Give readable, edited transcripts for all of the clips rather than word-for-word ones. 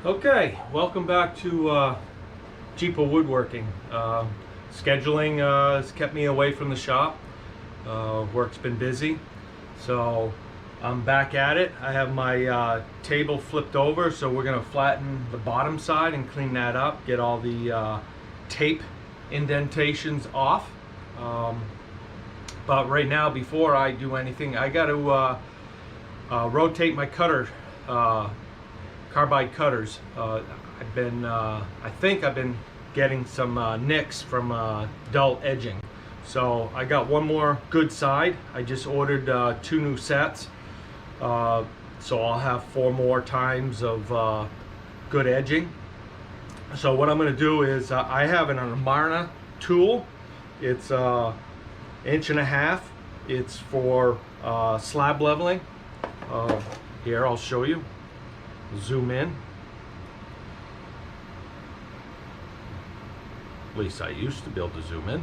Okay, welcome back to Jeepa Woodworking. Scheduling has kept me away from the shop. Work's been busy, so I'm back at it. I have my table flipped over, so we're going to flatten the bottom side and clean that up, get all the tape indentations off. But right now, before I do anything, I got to rotate my cutter. Carbide cutters. I think I've been getting some nicks from dull edging. So I got one more good side. I just ordered 2 new sets. So I'll have 4 more times of good edging. So what I'm going to do is I have an Amarna tool. It's 1.5 inches. It's for slab leveling. Here, I'll show you. Zoom in. At least I used to be able to zoom in.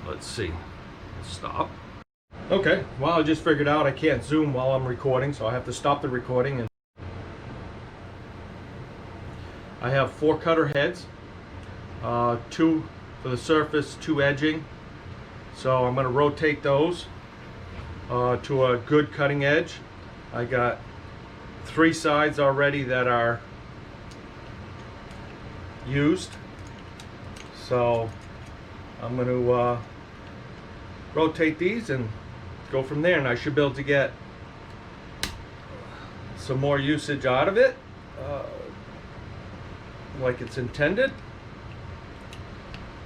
Let's see. Let's stop. Okay, well, I just figured out I can't zoom while I'm recording, so I have to stop the recording. And I have 4 cutter heads, 2 for the surface, 2 edging. So I'm going to rotate those to a good cutting edge. I got 3 sides already that are used, so I'm going to rotate these and go from there, and I should be able to get some more usage out of it, like it's intended.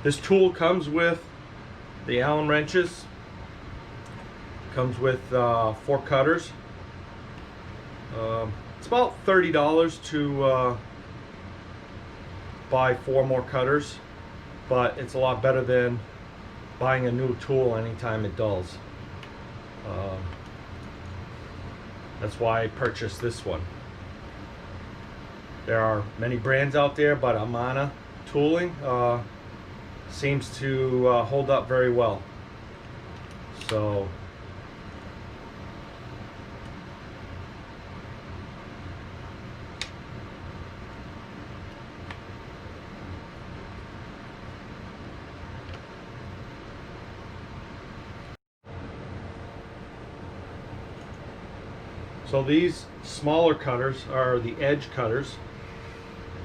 This tool comes with the Allen wrenches. Comes with 4 cutters. It's about $30 to buy 4 more cutters, but it's a lot better than buying a new tool anytime it dulls. That's why I purchased this one. There are many brands out there, but Amarna tooling seems to hold up very well. So these smaller cutters are the edge cutters,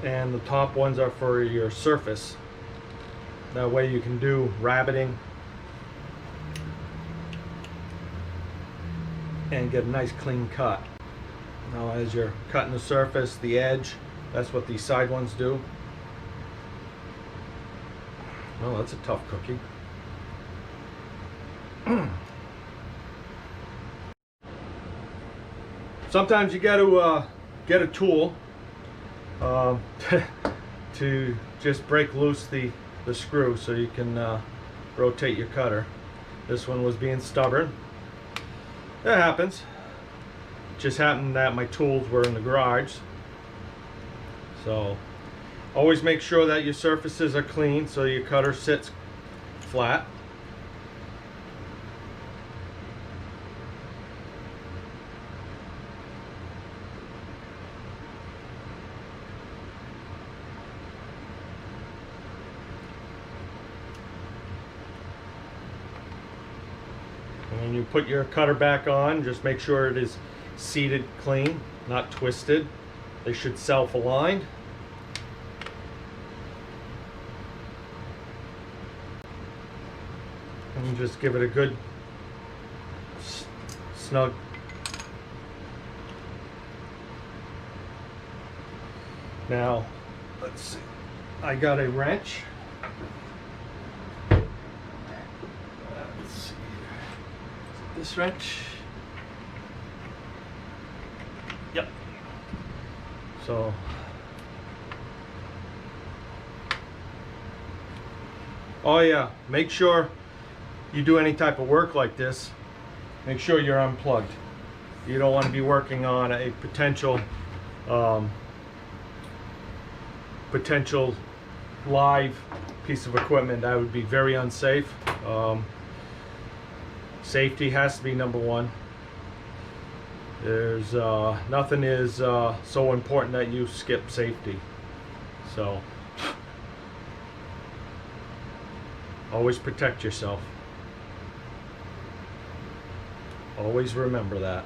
and the top ones are for your surface. That way you can do rabbiting and get a nice clean cut. Now as you're cutting the surface, the edge, that's what these side ones do. Oh, that's a tough cookie. Sometimes you got to get a tool to just break loose the screw so you can rotate your cutter. This one was being stubborn. That happens. Just happened that my tools were in the garage. So always make sure that your surfaces are clean so your cutter sits flat. When you put your cutter back on, just make sure it is seated clean, not twisted. They should self-align. And just give it a good snug. Now, let's see. I got a wrench. This wrench. Yep. So oh yeah, make sure you do any type of work like this, make sure you're unplugged. You don't want to be working on a potential live piece of equipment. That would be very unsafe. Safety has to be number one. There's nothing is so important that you skip safety. So always protect yourself. Always remember that,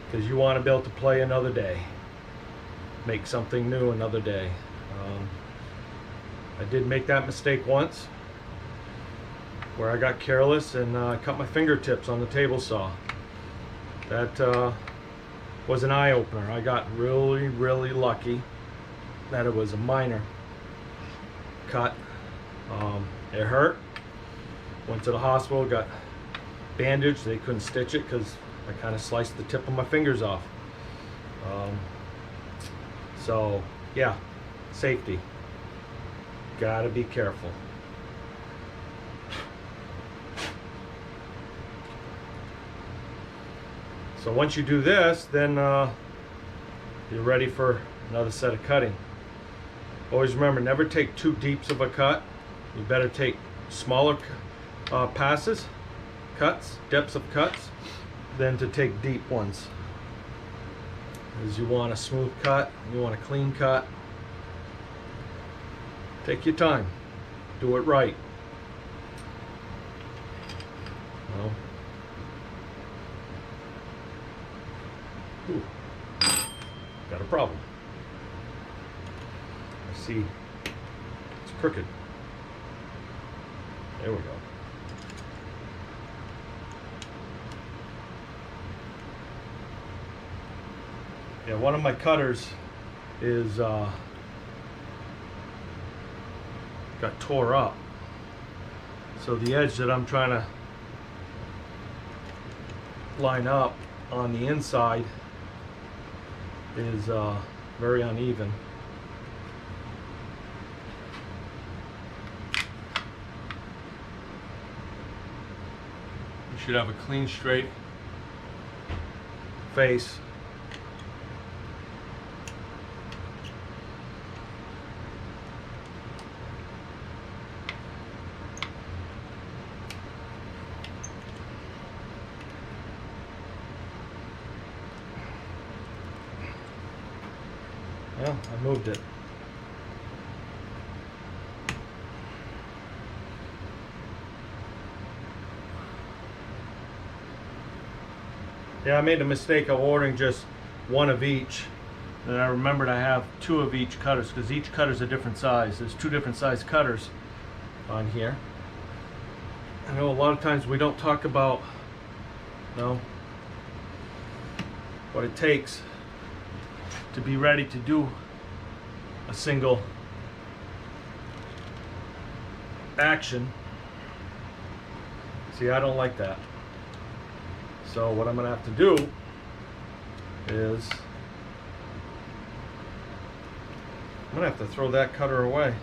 because you want to be able to play another day, make something new another day. I did make that mistake once, where I got careless and cut my fingertips on the table saw. That was an eye-opener. I got really, really lucky that it was a minor cut. It hurt. Went to the hospital, got bandaged. They couldn't stitch it because I kind of sliced the tip of my fingers off. So yeah, safety. Gotta be careful. So once you do this, then you're ready for another set of cutting. Always remember, never take too deep of a cut. You better take smaller passes, cuts, depths of cuts, than to take deep ones. As you want a smooth cut, you want a clean cut. Take your time, do it right. Well, ooh, got a problem. I see it's crooked. There we go. Yeah, one of my cutters is got tore up. So the edge that I'm trying to line up on the inside is very uneven. You should have a clean, straight face. Yeah, I moved it. Yeah, I made the mistake of ordering just one of each. And I remembered I have two of each cutters, because each cutter is a different size. There's two different size cutters on here. I know a lot of times we don't talk about, you know, what it takes to be ready to do a single action. See, I don't like that. So what I'm gonna have to do is I'm gonna have to throw that cutter away,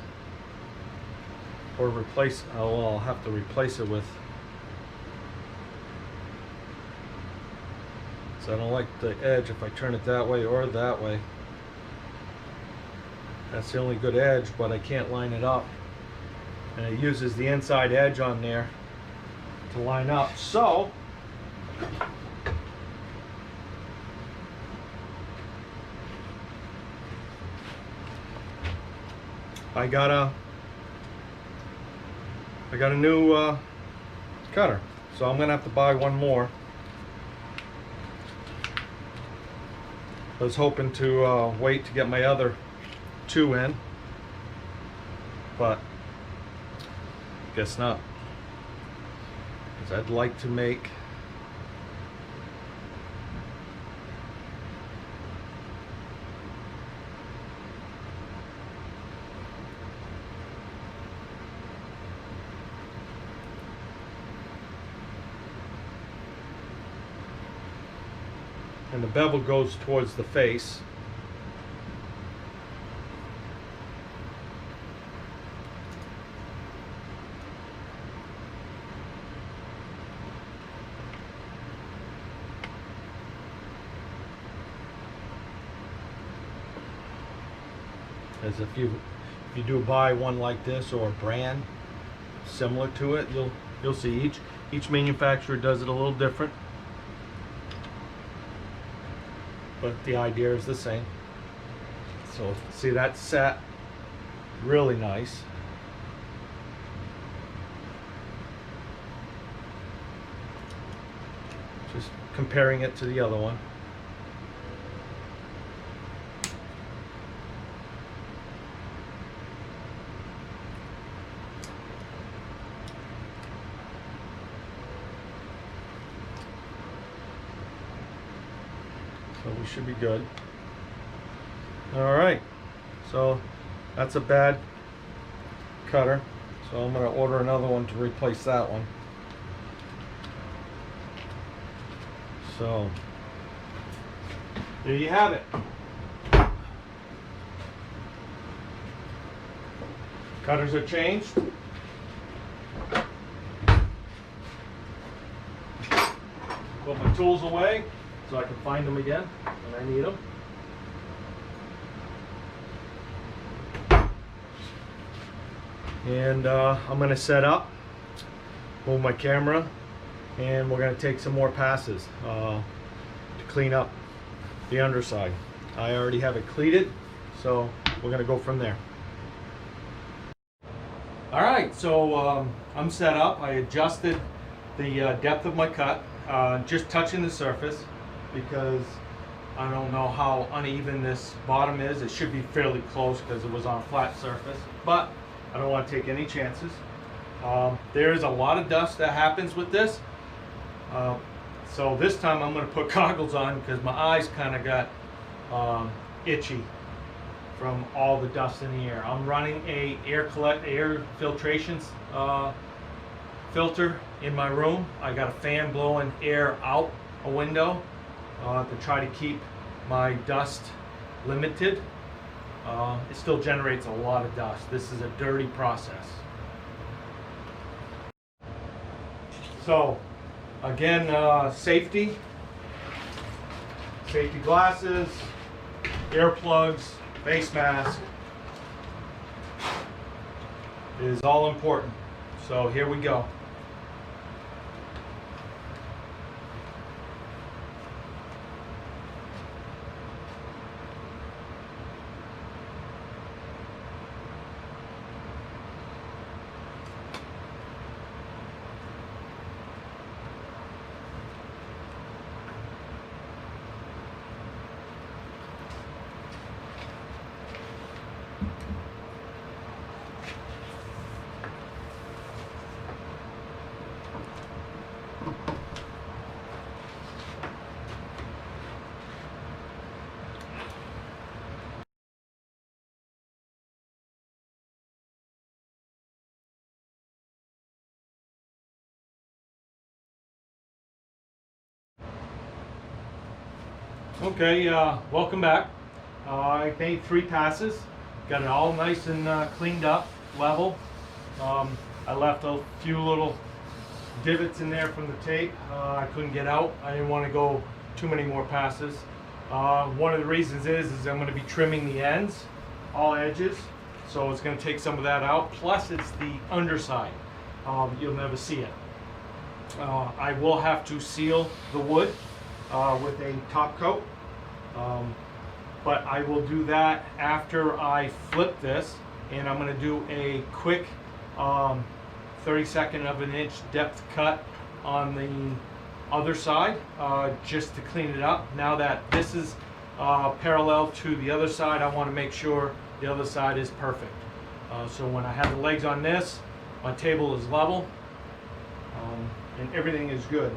or replace. I'll have to replace it with. So I don't like the edge if I turn it that way or that way. That's the only good edge, but I can't line it up. And it uses the inside edge on there to line up. So I got a new cutter. So I'm gonna have to buy one more. I was hoping to wait to get my other two in, but guess not, because I'd like to make and the bevel goes towards the face. As if you do buy one like this, or a brand similar to it, you'll see each manufacturer does it a little different. but the idea is the same. So see, that's set really nice. Just comparing it to the other one. So we should be good. All right, so that's a bad cutter. So I'm going to order another one to replace that one. So there you have it. Cutters are changed. Put my tools away so I can find them again when I need them. And I'm going to set up, move my camera, and we're going to take some more passes to clean up the underside. I already have it cleated, so we're going to go from there. Alright, so I'm set up. I adjusted the depth of my cut, just touching the surface, because I don't know how uneven this bottom is. It should be fairly close because it was on a flat surface, but I don't want to take any chances. There is a lot of dust that happens with this. So this time I'm going to put goggles on because my eyes kind of got itchy from all the dust in the air. I'm running a air filtration filter in my room. I got a fan blowing air out a window to try to keep my dust limited. It still generates a lot of dust. This is a dirty process. So again, safety glasses, earplugs, face mask is all important. So here we go. Okay, welcome back. I made 3 passes, got it all nice and cleaned up, level. I left a few little divots in there from the tape. I couldn't get out. I didn't want to go too many more passes. One of the reasons is I'm going to be trimming the ends, all edges, so it's going to take some of that out. Plus it's the underside. You'll never see it. I will have to seal the wood with a top coat, but I will do that after I flip this, and I'm going to do a quick 32nd of an inch depth cut on the other side, just to clean it up. Now that this is parallel to the other side, I want to make sure the other side is perfect. So when I have the legs on this, my table is level, and everything is good.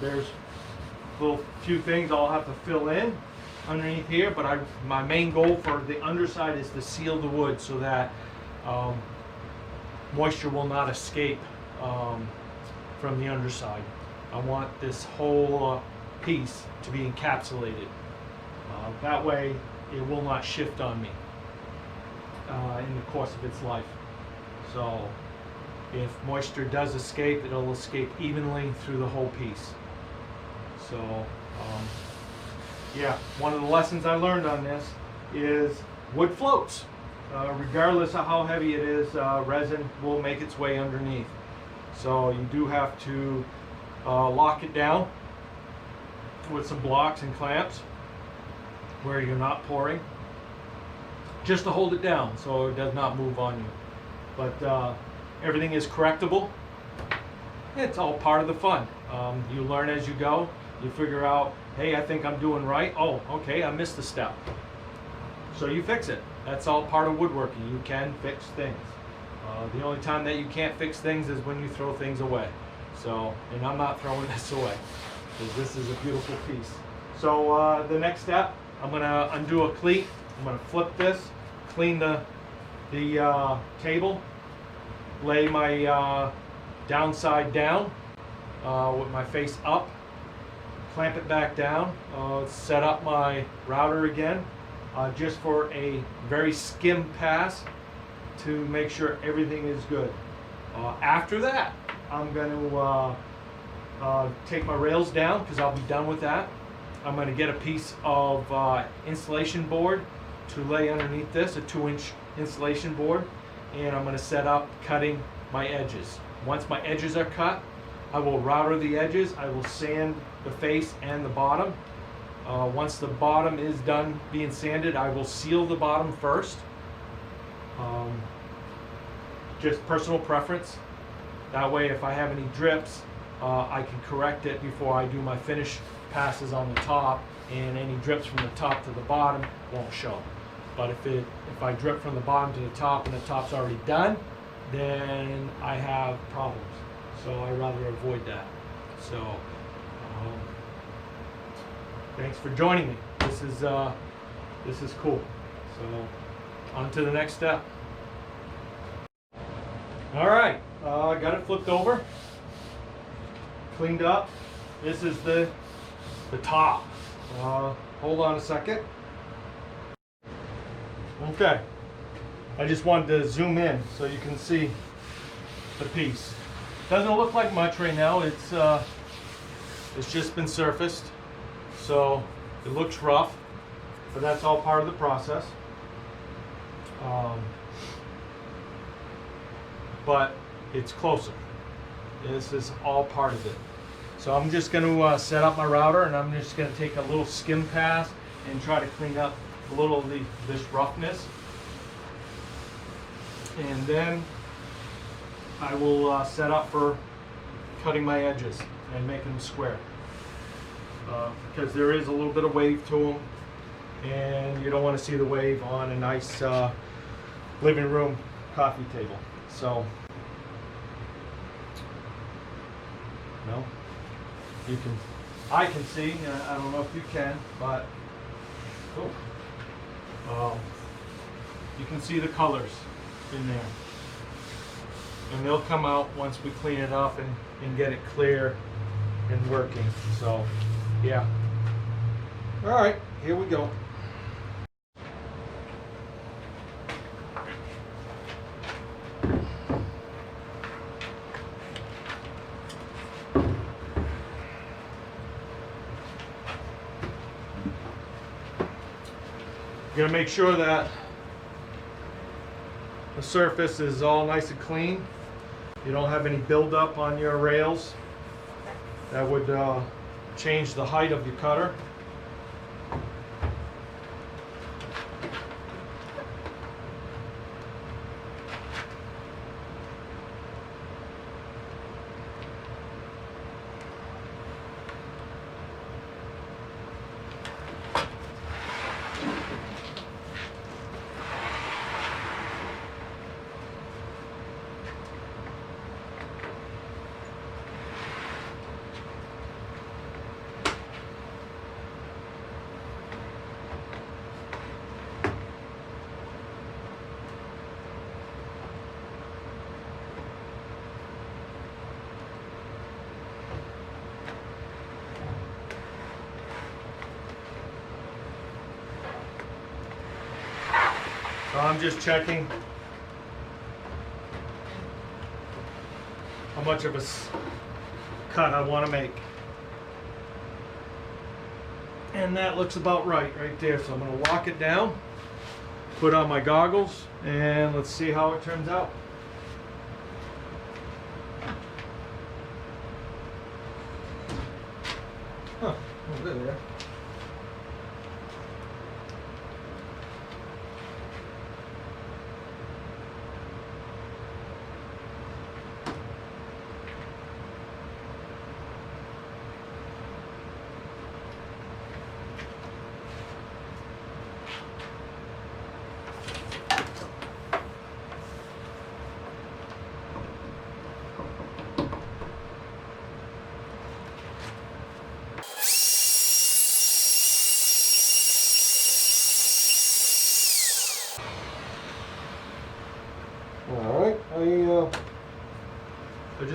There's little few things I'll have to fill in underneath here, but my main goal for the underside is to seal the wood so that moisture will not escape from the underside. I want this whole piece to be encapsulated. That way it will not shift on me in the course of its life. So if moisture does escape, it'll escape evenly through the whole piece. So yeah, one of the lessons I learned on this is wood floats. Regardless of how heavy it is, resin will make its way underneath. So you do have to lock it down with some blocks and clamps, where you're not pouring, just to hold it down so it does not move on you. But everything is correctable. It's all part of the fun. You learn as you go. You figure out, hey, I think I'm doing right. Oh, okay, I missed a step. So you fix it. That's all part of woodworking. You can fix things. The only time that you can't fix things is when you throw things away. So, and I'm not throwing this away, because this is a beautiful piece. So the next step, I'm gonna undo a cleat. I'm gonna flip this, clean the table, lay my downside down with my face up, clamp it back down, set up my router again, just for a very skim pass to make sure everything is good. After that, I'm going to take my rails down, because I'll be done with that. I'm going to get a piece of insulation board to lay underneath this, a 2-inch insulation board, and I'm going to set up cutting my edges. Once my edges are cut, I will router the edges. I will sand the face and the bottom. Once the bottom is done being sanded, I will seal the bottom first. Just personal preference. That way, if I have any drips, I can correct it before I do my finish passes on the top, and any drips from the top to the bottom won't show. But if I drip from the bottom to the top and the top's already done, then I have problems. So I rather avoid that. So thanks for joining me. This is cool. So on to the next step. All right, got it flipped over, cleaned up. This is the top. Hold on a second. Okay, I just wanted to zoom in so you can see the piece. Doesn't look like much right now. It's just been surfaced, so it looks rough, but that's all part of the process. But it's closer. This is all part of it. So I'm just going to set up my router, and I'm just going to take a little skim pass and try to clean up a little of this roughness. And then I will set up for cutting my edges and making them square. Because there is a little bit of wave to them, and you don't want to see the wave on a nice living room coffee table. So, no, I can see, I don't know if you can, but you can see the colors in there. And they'll come out once we clean it up and get it clear and working. So, yeah. All right, here we go. You're gonna make sure that the surface is all nice and clean. You don't have any buildup on your rails. That would change the height of your cutter. So I'm just checking how much of a cut I want to make. And that looks about right there. So I'm going to lock it down, put on my goggles, and let's see how it turns out. Huh, oh, there.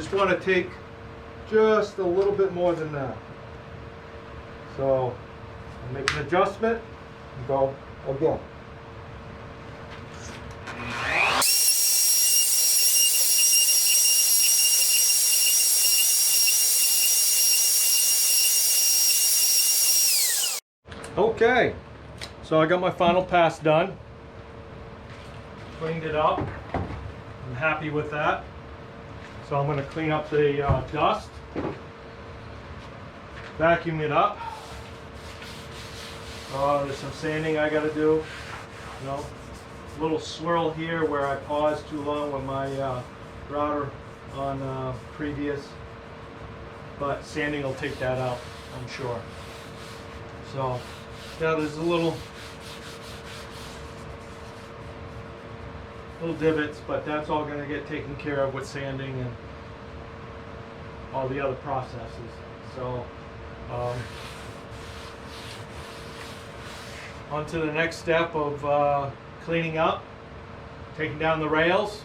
just want to take just a little bit more than that. So I'll make an adjustment and go again. Okay, so I got my final pass done. Cleaned it up. I'm happy with that. So I'm going to clean up the dust, vacuum it up. There's some sanding I got to do. You know, a little swirl here where I paused too long with my router on previous, but sanding will take that out, I'm sure. So now there's a little divots, but that's all going to get taken care of with sanding and all the other processes. So on to the next step of cleaning up, taking down the rails,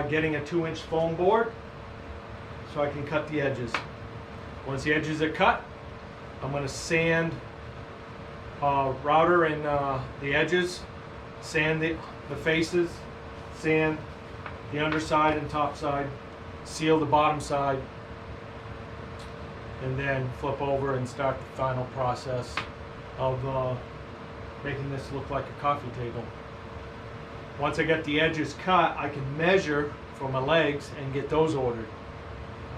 getting a 2-inch foam board so I can cut the edges. Once the edges are cut, I'm going to sand router and the edges, sand the faces, sand the underside and top side, seal the bottom side, and then flip over and start the final process of making this look like a coffee table. Once I get the edges cut, I can measure for my legs and get those ordered.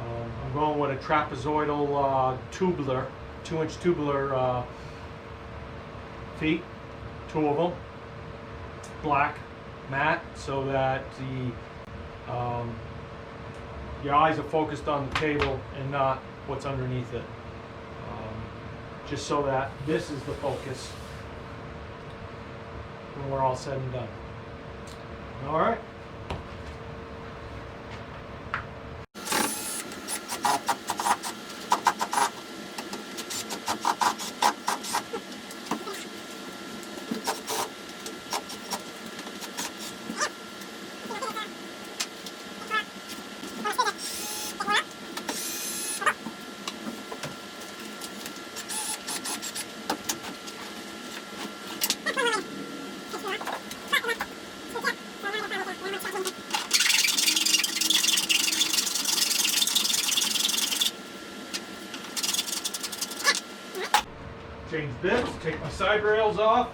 I'm going with a trapezoidal tubular, 2-inch tubular feet, 2 of them, black, matte, so that your eyes are focused on the table and not what's underneath it. Just so that this is the focus when we're all said and done. All right. Change bits, take my side rails off.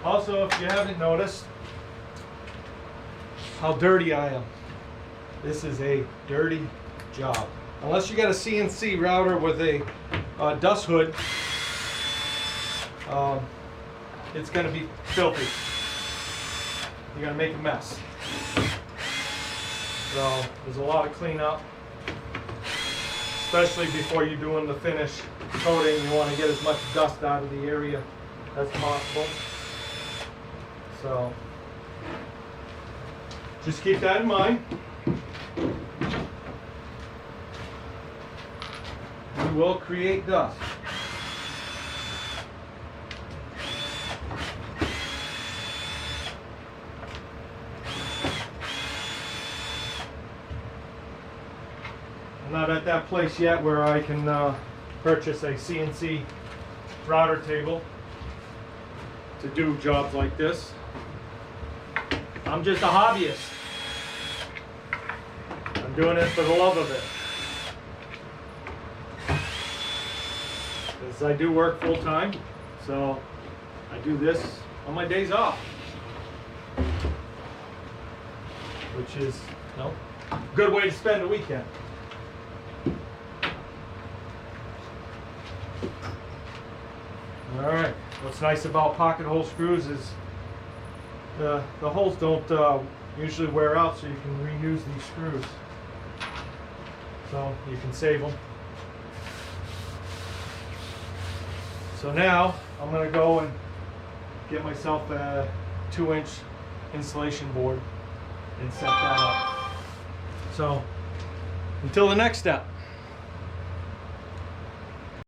Also, if you haven't noticed how dirty I am, this is a dirty job. Unless you got a CNC router with a dust hood, it's going to be filthy. You're going to make a mess. So there's a lot of cleanup, especially before you're doing the finish coating. You want to get as much dust out of the area as possible. So just keep that in mind. You will create dust. I'm not at that place yet where I can purchase a CNC router table to do jobs like this. I'm just a hobbyist. I'm doing it for the love of it. Because I do work full time, so I do this on my days off. Which is, you know, a good way to spend the weekend. Alright, what's nice about pocket hole screws is the holes don't usually wear out, so you can reuse these screws. So you can save them. So now I'm going to go and get myself a 2-inch insulation board and set that up. So until the next step.